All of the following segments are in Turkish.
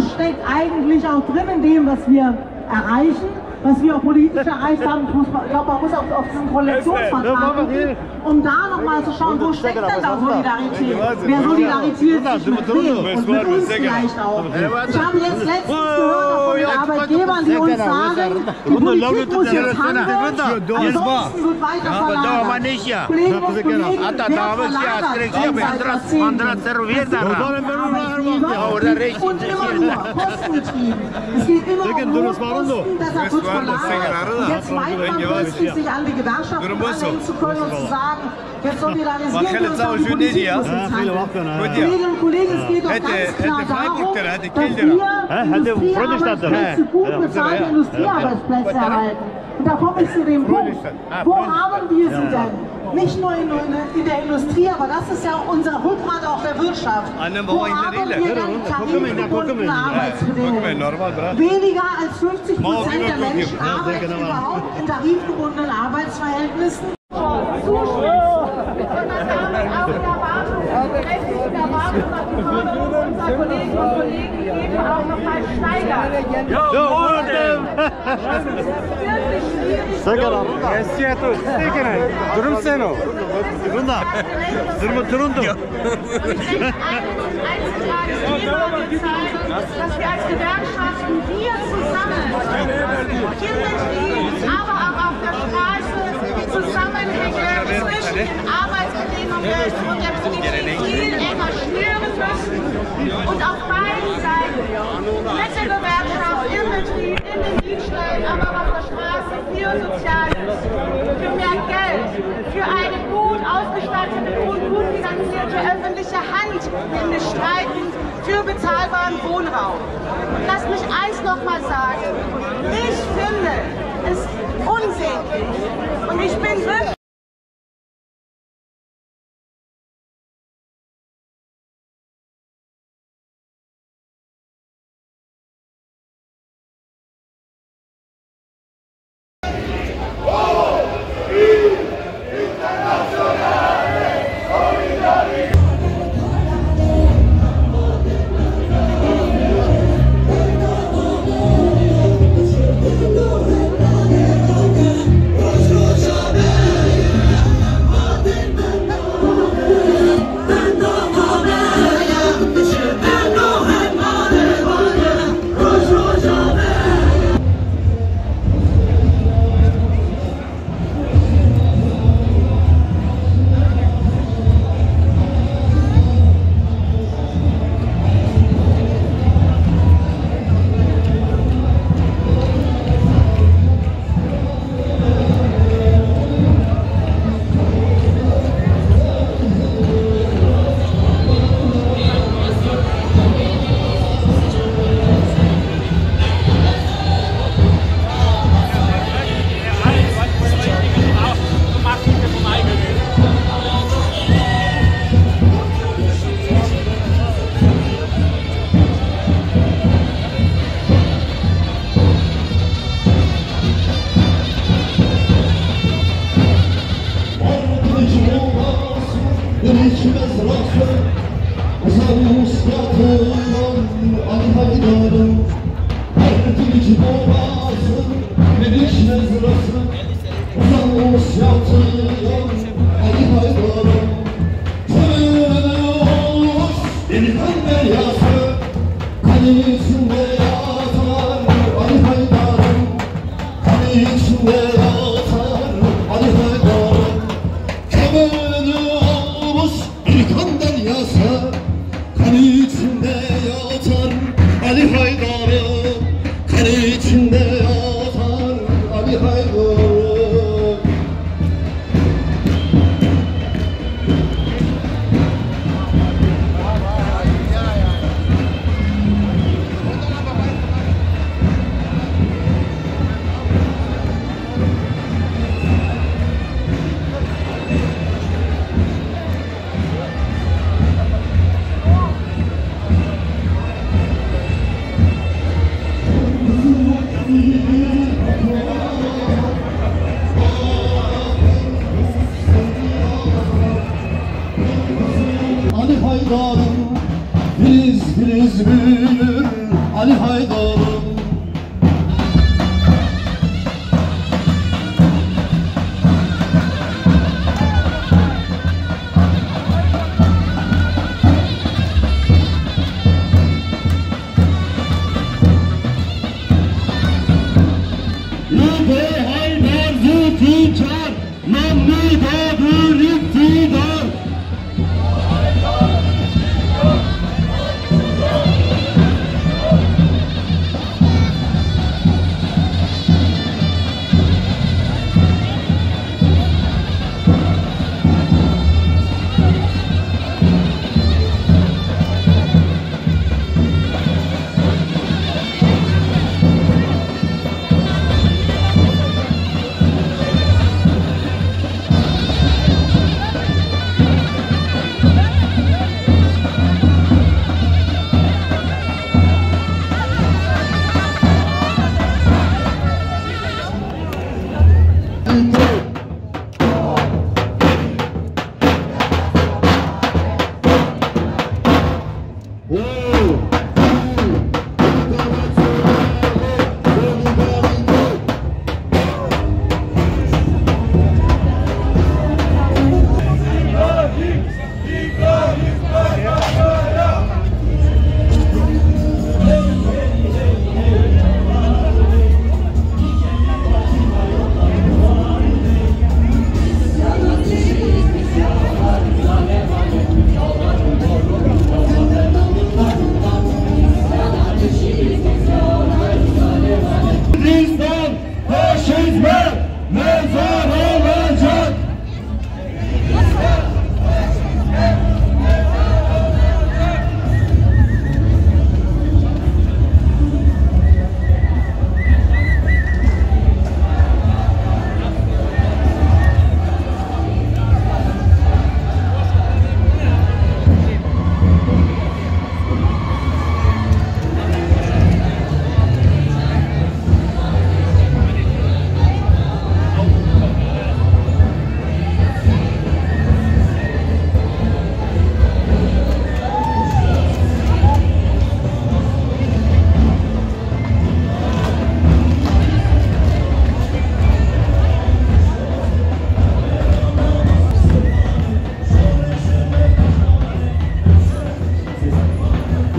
das steckt eigentlich auch drin in dem, was wir erreichen, was wir auch politisch erreicht haben. Ich glaube, man muss auf diesen Koalitionsvertrag gucken, um da nochmal zu schauen, wo steckt denn da Solidarität? Wer solidarisiert sich mit wem und mit uns vielleicht auch? Ich habe jetzt letztens gehört von den Arbeitgebern, die uns sagen, die Politik muss jetzt handeln, ansonsten wird weiter verlagert. Kolleginnen und Kollegen, wer verlagert seit Jahrzehnten? Arbeitgeber und immer nur kostengetrieben. Es geht immer um Kosten, deshalb wird verlagert. Jetzt meint man plötzlich, sich an die Gewerkschaften anhängen zu können und zu sagen, jetzt solidarisieren wir uns, aber die Politik muss jetzt handeln. Kolleginnen und Kollegen, es geht doch ganz klar darum, dass wir Industriearbeitsplätze, gut bezahlte Industriearbeitsplätze erhalten. Und da komme ich zu dem Punkt, wo haben wir sie denn? Nicht nur in der Industrie, aber das ist ja unser Rückgrat auch der Wirtschaft. Wo haben wir denn tarifgebundene Arbeitsbedingungen? Weniger als 50% der Menschen arbeiten überhaupt in tarifgebundenen Arbeitsverhältnissen. Unserer Kolleginnen und Kollegen eben auch noch mal steigern. Dass wir als Gewerkschaften hier zusammen, im Betrieb, aber auch auf der Straße, die Zusammenhänge zwischen den Arbeitsbedingungen und der Politik viel enger schnüren müssen und auf beiden Seiten, mit der Gewerkschaft, im Betrieb, in den Dienststellen, aber auch auf der Straße, für Soziales, für mehr Geld, für eine gut ausgestattete und gut finanzierte öffentliche Hand im Bestreiten für bezahlbaren Wohnraum. Und lass mich eins noch mal sagen, ich finde es unsäglich und ich bin wirklich Ali Haydar'ım.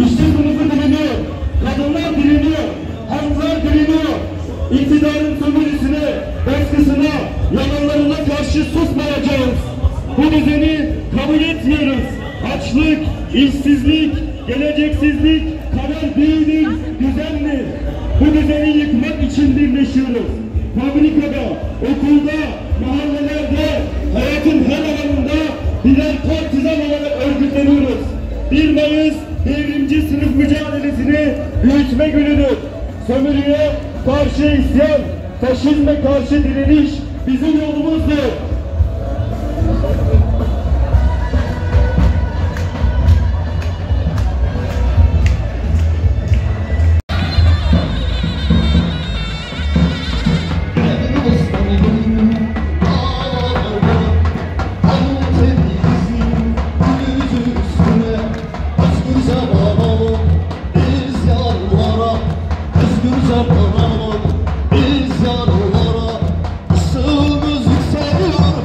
İşçi sınıfı direniyor, kadınlar direniyor, halklar direniyor. İktidarın sömürüsüne, baskısına, yalanlarına karşı susmayacağız. Bu düzeni kabul etmiyoruz. Açlık, işsizlik, geleceksizlik kader değildir, düzendir. Bu düzeni yıkmak için birleşiyoruz. Fabrikada, okulda, mahallelerde, hayatın her alanında birer partizan olarak örgütleniyoruz. 1 Mayıs devrimci sınıf mücadelesini büyütme günüdür. Sömürüye karşı isyan, faşizme karşı direniş bizim yolumuzdur. Biz yarlara ısığımız yükseliyor.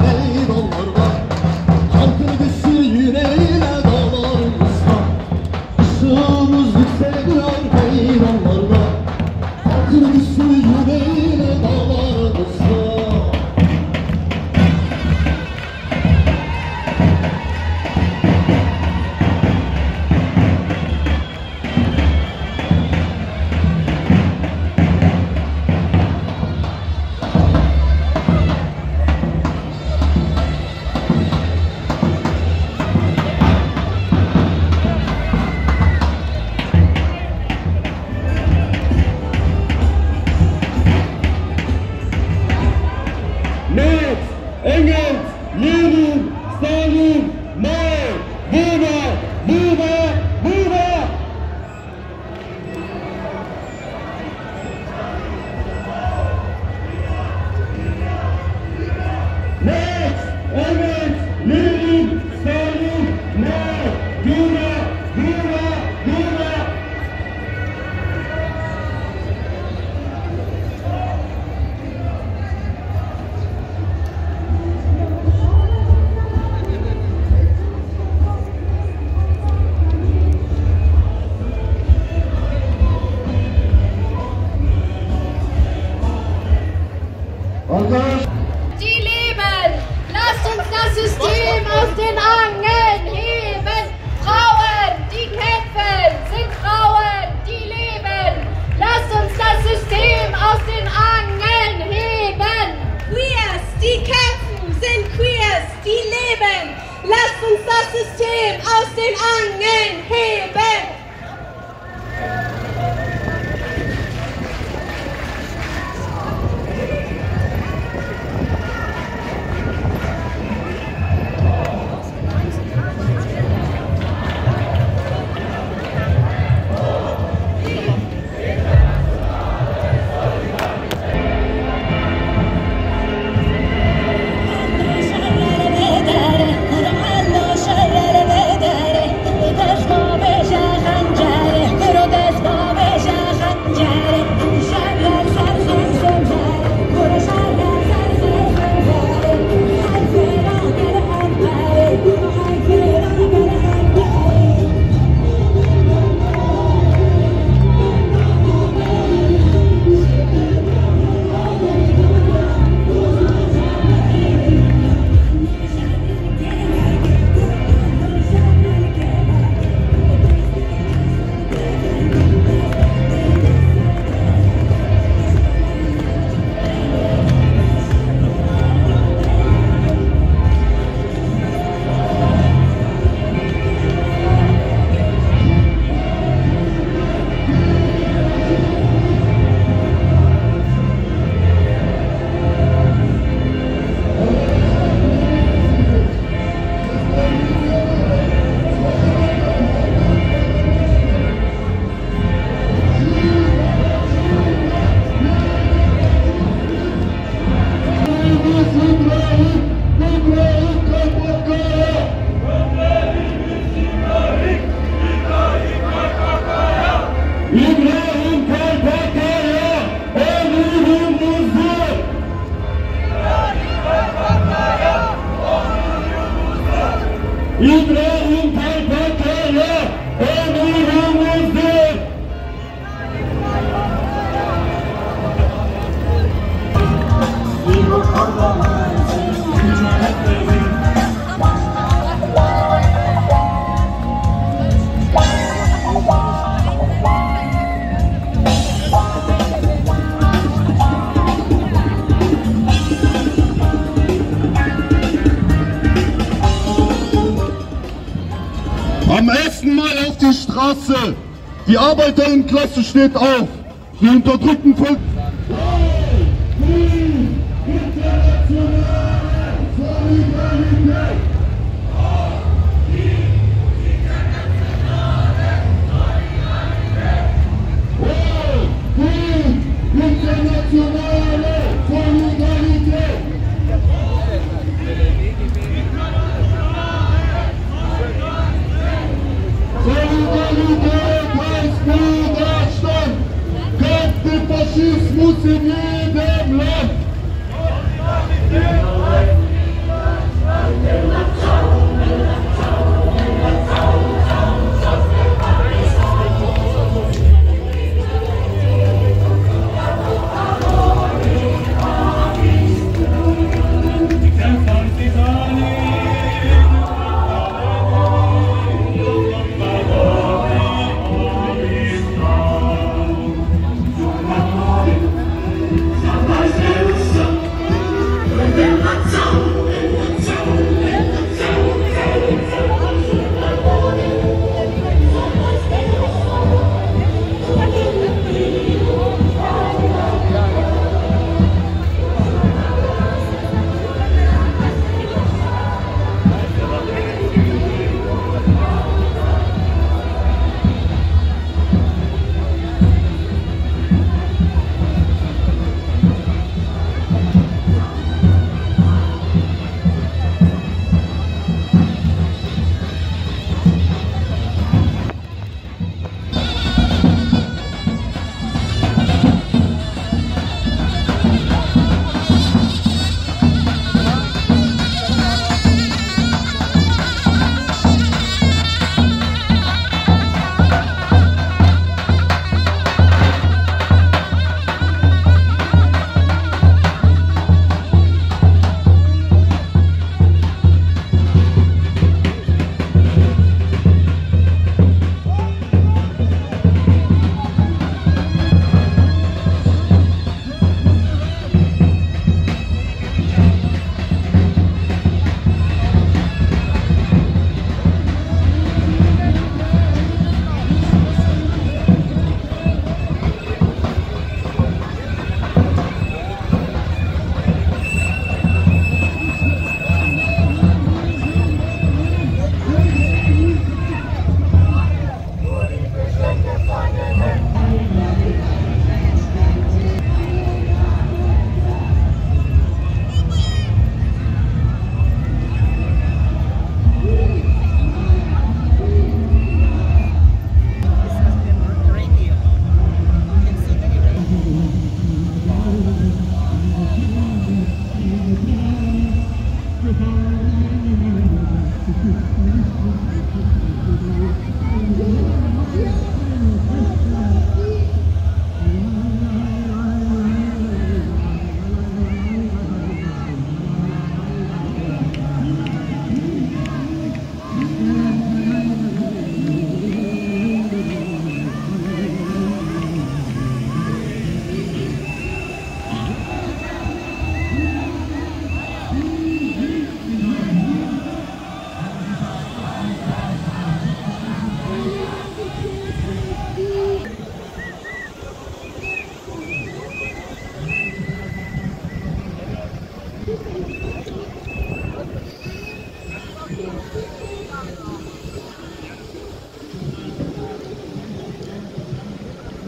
die kämpfen, sind Queers, die leben. Lasst uns das System aus den Angeln heben. İbrahim PKK'ya onurumuzdur. Am 1. Mai auf die Straße. Die Arbeiterinnenklasse steht auf. Die unterdrückten Volk. Faschismus in jedem Land!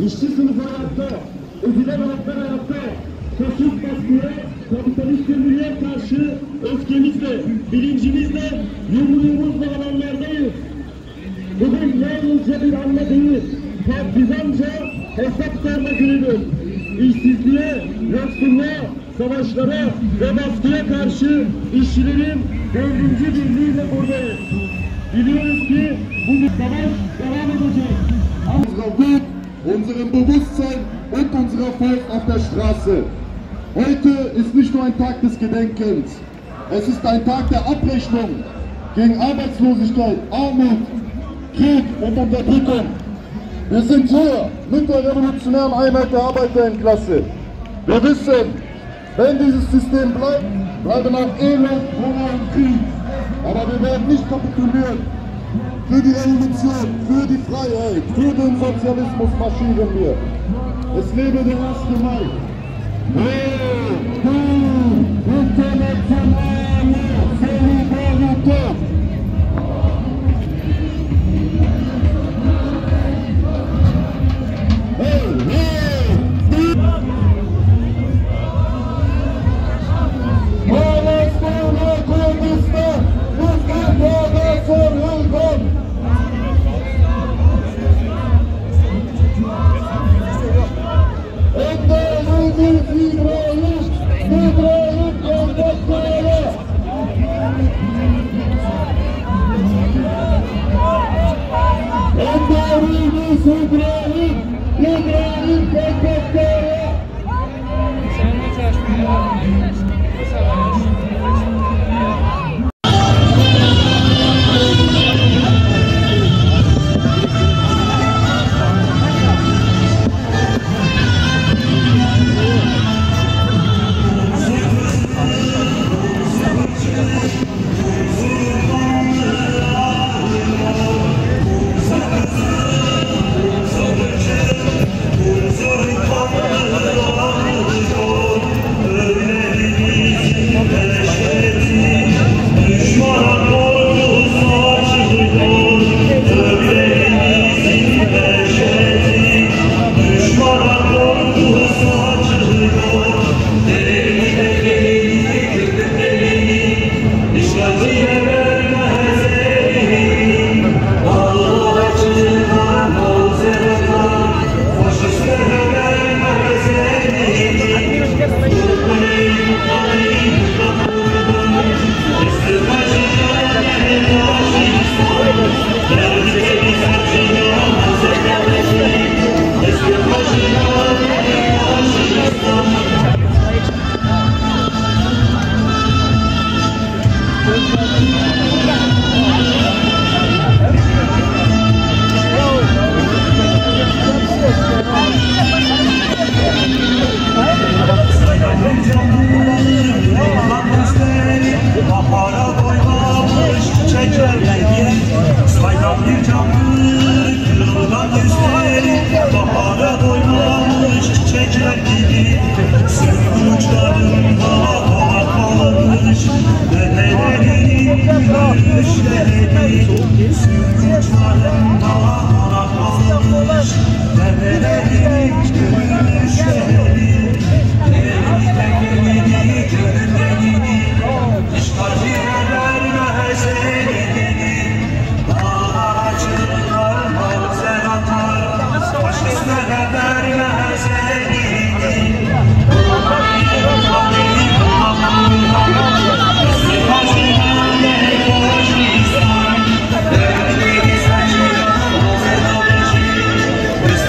işçi sınıfı ayakta, ezilen halklar ayakta, faşist baskıya, kapitalist sömürüye karşı öfkemizle, bilincimizle, yumruğumuzla alanlardayız. Bugün yalnızca bir anma değil, partizanca hesap sorma günüdür. İşsizliğe, yoksulluğa, savaşlara ve baskıya karşı işçilerin 4. birliğiyle buradayız. Biliyoruz ki bu bir savaş devam edecek. Unserer Wut, unserem Bewusstsein und unserer Faust auf der Straße. Heute ist nicht nur ein Tag des Gedenkens, es ist ein Tag der Abrechnung gegen Arbeitslosigkeit, Armut, Krieg und Unterdrückung. Wir sind hier mit der revolutionären Einheit der Arbeiterinnenklasse. Wir wissen, wenn dieses System bleibt, bleiben auch Elend, Hunger und Krieg. Aber wir werden nicht kapitulieren. Für die Revolution, für die Freiheit, für den Sozialismus marschieren wir. Es lebe der 1. Mai. Hey, du, internationale Solidarität.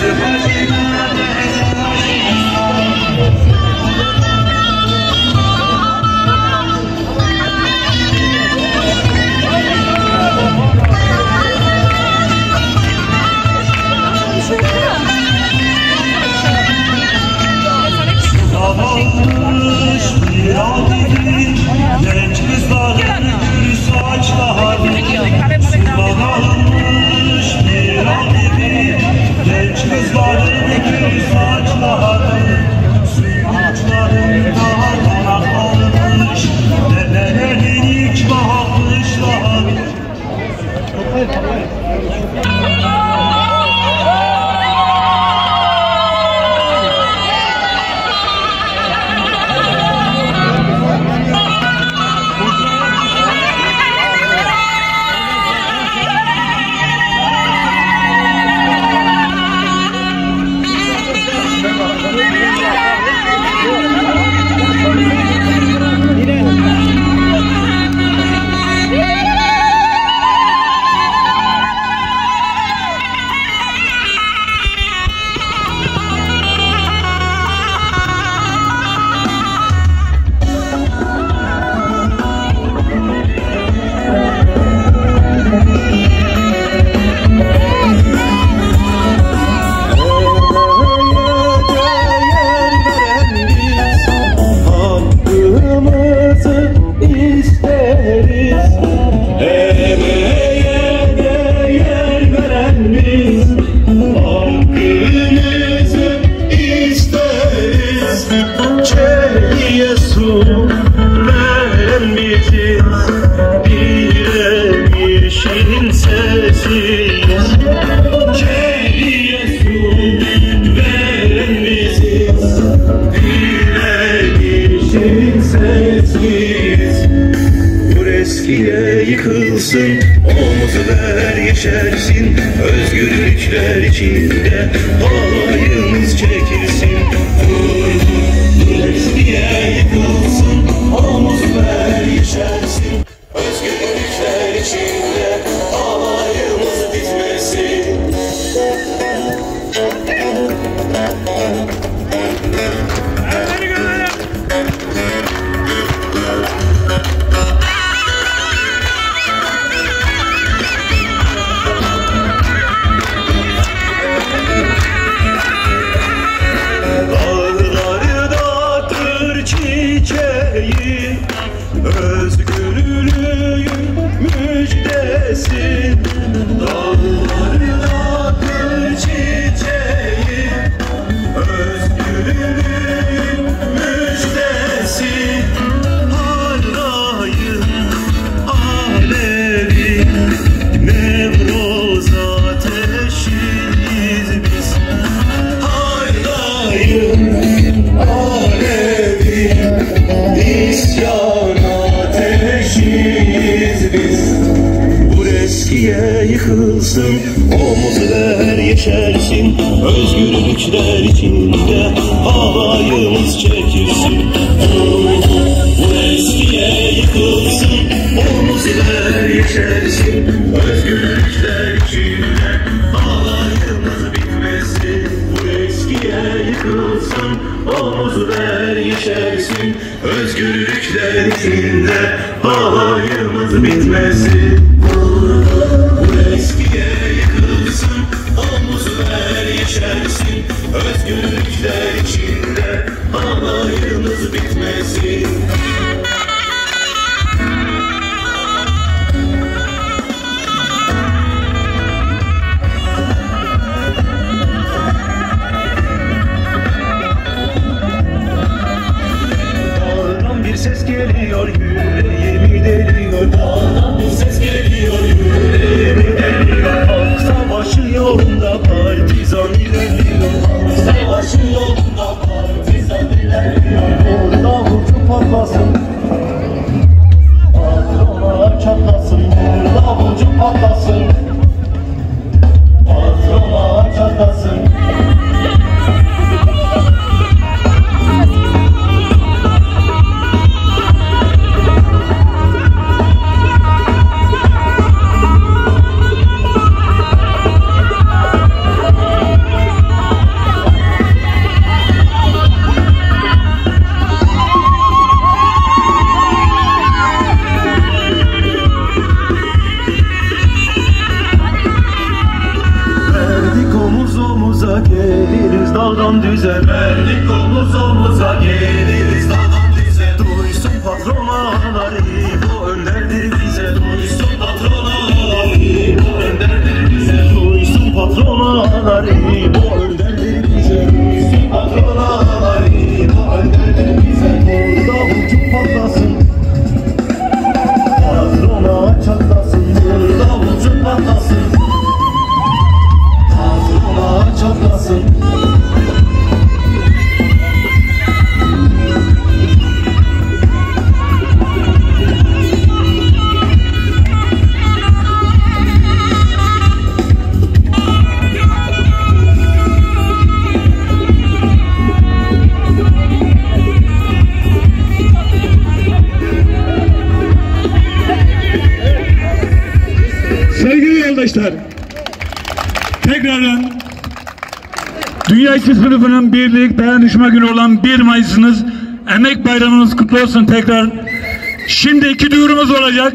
Mr. eskiye yıkılsın, omuzu ver yeşersin, özgürlükler içinde halayımız çekilsin. Dur eskiye yıkılsın, omuzu ver yeşersin, özgürlükler içinde halayımız bitmesin. Özgürlüğün müjdesi, dağlarına gül çiçeği, özgürlüğün müjdesi, harrayın alevi, Nevroz ateşiyiz biz, harrayın alevi, isyan ateşiyiz biz. Vur eskiye yıkılsın, omuz ver yeşersin, özgürlükler içinde halayımız çekilsin. Vur eskiye yıkılsın, omuz ver yeşersin, özgürlükler içinde halayımız bitmesin. Vur eskiye yıkılsın, omuz ver yeşersin, özgürlükler içinde halayımız bitmesin. Bu eskiye yıkılsın, omuz ver yeşersin, özgürlükler içinde halayımız bitmesin. Ses geliyor, yüreğimi deliyor. Dağdan bir ses geliyor, yüreğimi deliyor. Halk savaşı yolunda partizan ilerliyor. Halk savaşı yolunda partizan ilerliyor. Burada vurcu patlasın, patrona çatlasın. Burada vurcu patlasın, patrona çatlasın. Geliriz dağdan düze, verdik omuz omuza, geliriz dağdan düze. Duysun patron ağaları, bu önderdir bize. Duysun patron ağaları, bu önderdir bize. Duysun patron ağaları, bu önderdir bize. Duysun patron ağaları, bu önderdir bize. Burada uçup patlasın, patrona çatlasın. Burada uçup patlasın, çatlasın. Sevgili yoldaşlar, tekrardan Dünya İşçi Sınıfı'nın birlik dayanışma günü olan 1 Mayıs'ınız, Emek Bayramınız kutlu olsun tekrar. Şimdi 2 duyurumuz olacak.